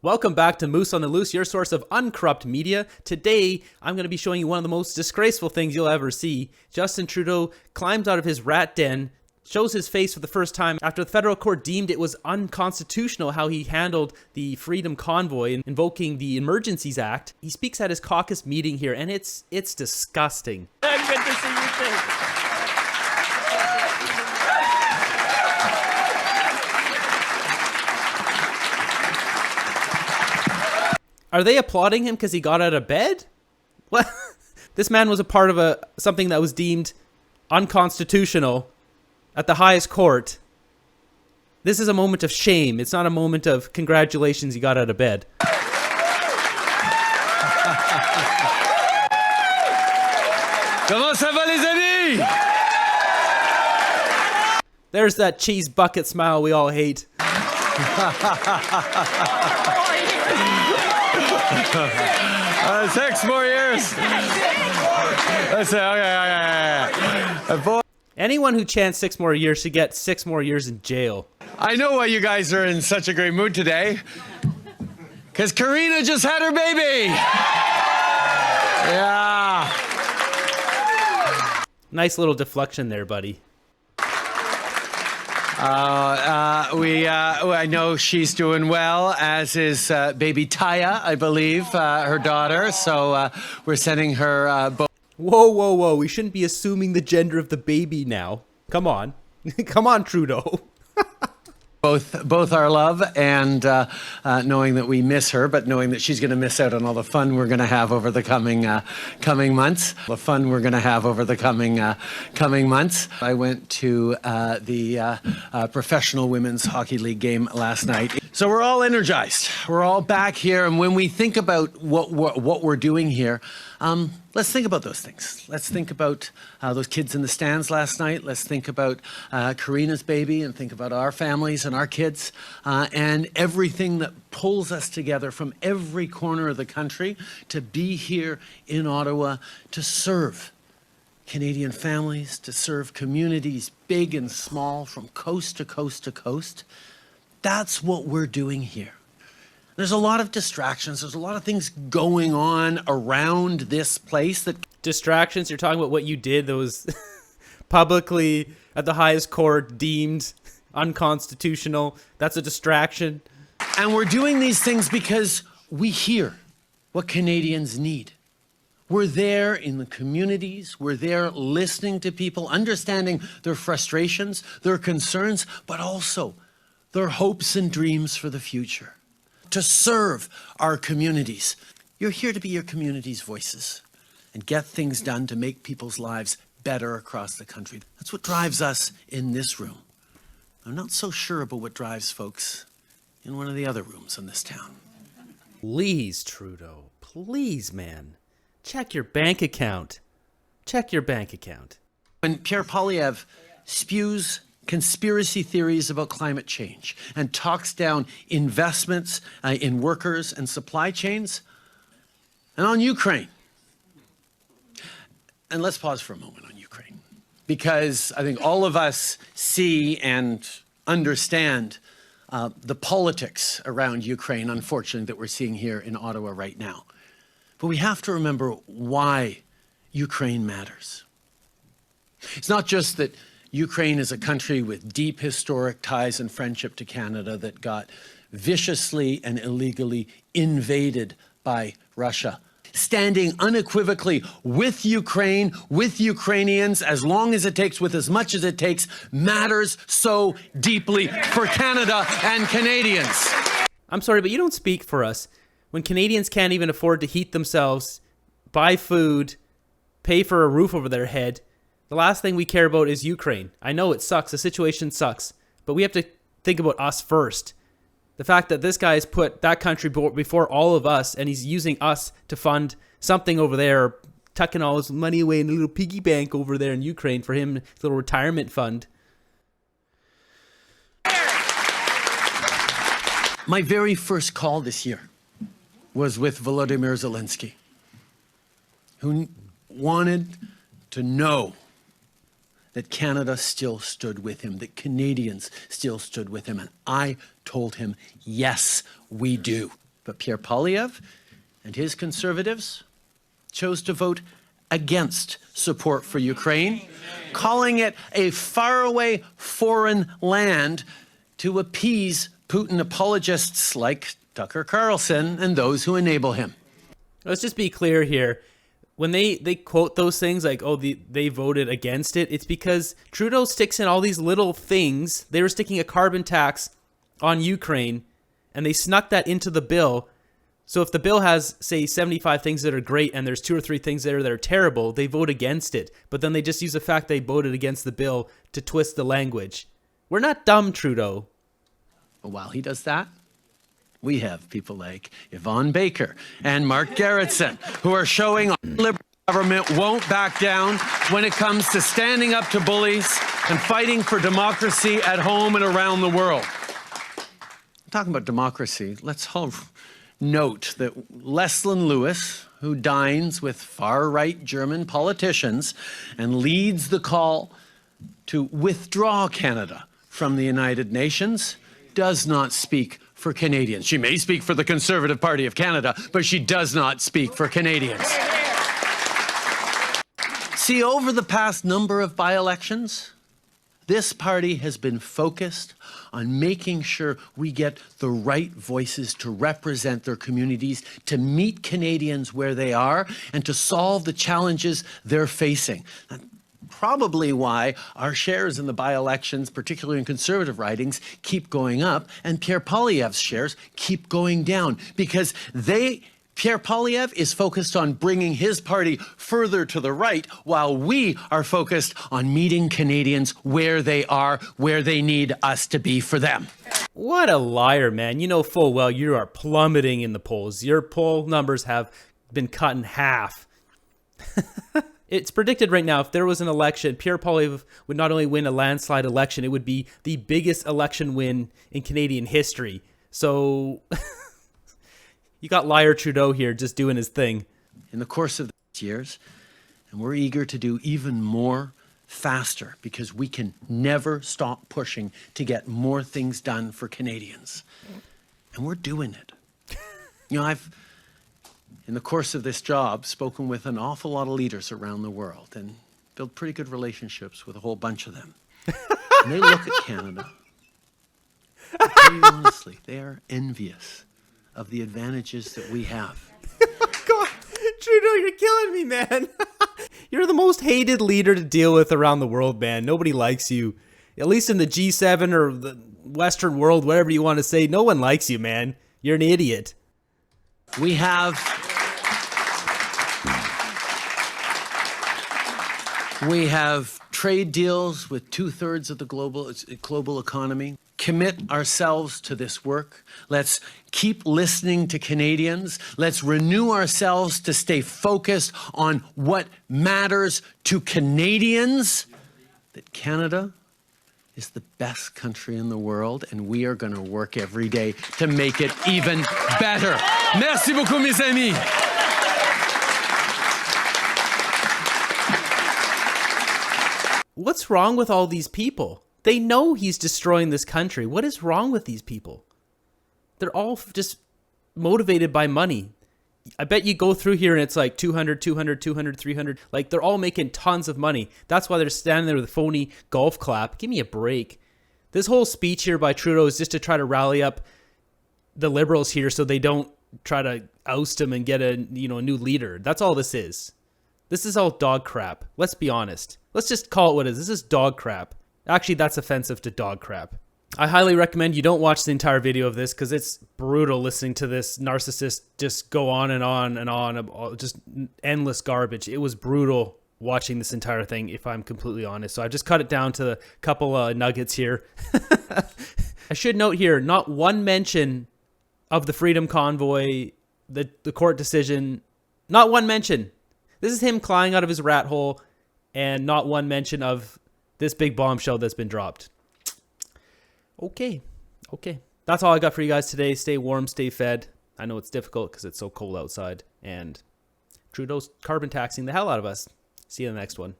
Welcome back to Moose on the Loose, your source of uncorrupt media. Today, I'm going to be showing you one of the most disgraceful things you'll ever see. Justin Trudeau climbs out of his rat den, shows his face for the first time after the federal court deemed it was unconstitutional how he handled the Freedom Convoy, invoking the Emergencies Act. He speaks at his caucus meeting here, and it's disgusting. Good to see you too. Are they applauding him because he got out of bed? What? This man was a part of something that was deemed unconstitutional at the highest court. This is a moment of shame. It's not a moment of congratulations, he got out of bed. Comment ça va, les amis? There's that cheese bucket smile we all hate. 6 more years. Let's say, okay. Anyone who chants 6 more years should get 6 more years in jail. I know why you guys are in such a great mood today. Because Karina just had her baby. Yeah. Nice little deflection there, buddy. I know she's doing well, as is baby Taya, I believe, her daughter. So we're sending her both. Whoa. We shouldn't be assuming the gender of the baby now. Come on. Come on, Trudeau. Both our love, and knowing that we miss her, but knowing that she's going to miss out on all the fun we're going to have over the coming months. I went to the professional women's hockey league game last night. So we're all energized. We're all back here, and when we think about what we're doing here, let's think about those things. Let's think about those kids in the stands last night. Let's think about Karina's baby, and think about our families and our kids, and everything that pulls us together from every corner of the country to be here in Ottawa to serve Canadian families, to serve communities big and small from coast to coast to coast. That's what we're doing here. There's a lot of distractions. There's a lot of things going on around this place that... Distractions? You're talking about what you did that was publicly at the highest court deemed unconstitutional. That's a distraction. And we're doing these things because we hear what Canadians need. We're there in the communities. We're there listening to people, understanding their frustrations, their concerns, but also their hopes and dreams for the future. To serve our communities. You're here to be your community's voices and get things done to make people's lives better across the country. That's what drives us in this room. I'm not so sure about what drives folks in one of the other rooms in this town. Please, Trudeau. Please, man. Check your bank account. Check your bank account. When Pierre Poilievre spews conspiracy theories about climate change and talks down investments in workers and supply chains, and on Ukraine. And let's pause for a moment on Ukraine, because I think all of us see and understand the politics around Ukraine, unfortunately, that we're seeing here in Ottawa right now. But we have to remember why Ukraine matters. It's not just that Ukraine is a country with deep historic ties and friendship to Canada that got viciously and illegally invaded by Russia. Standing unequivocally with Ukraine, with Ukrainians, as long as it takes, with as much as it takes, matters so deeply for Canada and Canadians. I'm sorry, but you don't speak for us. When Canadians can't even afford to heat themselves, buy food, pay for a roof over their head, the last thing we care about is Ukraine. I know it sucks. The situation sucks. But we have to think about us first. The fact that this guy has put that country before all of us, and he's using us to fund something over there, tucking all his money away in a little piggy bank over there in Ukraine for him, his little retirement fund. My very first call this year was with Volodymyr Zelensky, who wanted to know that Canada still stood with him, that Canadians still stood with him. And I told him, yes, we do. But Pierre Poilievre and his Conservatives chose to vote against support for Ukraine, calling it a faraway foreign land to appease Putin apologists like Tucker Carlson and those who enable him. Let's just be clear here. When they quote those things like, oh, they voted against it, it's because Trudeau sticks in all these little things. They were sticking a carbon tax on Ukraine, and they snuck that into the bill. So if the bill has, say, 75 things that are great and there's 2 or 3 things there that are terrible, they vote against it. But then they just use the fact they voted against the bill to twist the language. We're not dumb, Trudeau. But while he does that, we have people like Yvonne Baker and Mark Gerritsen who are showing our Liberal government won't back down when it comes to standing up to bullies and fighting for democracy at home and around the world. Talking about democracy, let's all note that Leslyn Lewis, who dines with far-right German politicians and leads the call to withdraw Canada from the United Nations, does not speak for Canadians. She may speak for the Conservative Party of Canada, but she does not speak for Canadians. See, over the past number of by-elections, this party has been focused on making sure we get the right voices to represent their communities, to meet Canadians where they are, and to solve the challenges they're facing. Probably why our shares in the by-elections, particularly in Conservative ridings, keep going up, and Pierre Poilievre's shares keep going down, because Pierre Poilievre is focused on bringing his party further to the right, while we are focused on meeting Canadians where they are, where they need us to be for them. What a liar, man. You know full well you are plummeting in the polls. Your poll numbers have been cut in half. It's predicted right now, if there was an election, Pierre Poilievre would not only win a landslide election, it would be the biggest election win in Canadian history. So you got liar Trudeau here just doing his thing. In the course of these years, and we're eager to do even more faster because we can never stop pushing to get more things done for Canadians. And we're doing it. You know, I've, in the course of this job, spoken with an awful lot of leaders around the world and built pretty good relationships with a whole bunch of them. And they look at Canada. I tell you honestly, they are envious of the advantages that we have. God, Trudeau, you're killing me, man. You're the most hated leader to deal with around the world, man. Nobody likes you. At least in the G7 or the Western world, whatever you want to say, no one likes you, man. You're an idiot. We have trade deals with 2/3 of the global economy. Commit ourselves to this work. Let's keep listening to Canadians. Let's renew ourselves to stay focused on what matters to Canadians. That Canada is the best country in the world, and we are going to work every day to make it even better. Merci beaucoup, mes amis. What's wrong with all these people? They know he's destroying this country. What is wrong with these people? They're all just motivated by money. I bet you go through here and it's like 200, 200, 200, 300. Like they're all making tons of money. That's why they're standing there with a phony golf clap. Give me a break. This whole speech here by Trudeau is just to try to rally up the Liberals here so they don't try to oust him and get a new leader. That's all this is. This is all dog crap. Let's be honest. Let's just call it what it is. This is dog crap. Actually, that's offensive to dog crap. I highly recommend you don't watch the entire video of this because it's brutal listening to this narcissist just go on and on and on, just endless garbage. It was brutal watching this entire thing, if I'm completely honest. So I just cut it down to a couple nuggets here. I should note here, not one mention of the Freedom Convoy, the court decision, not one mention. This is him clawing out of his rat hole, and not one mention of this big bombshell that's been dropped. Okay. That's all I got for you guys today. Stay warm, stay fed. I know it's difficult because it's so cold outside, and Trudeau's carbon taxing the hell out of us. See you in the next one.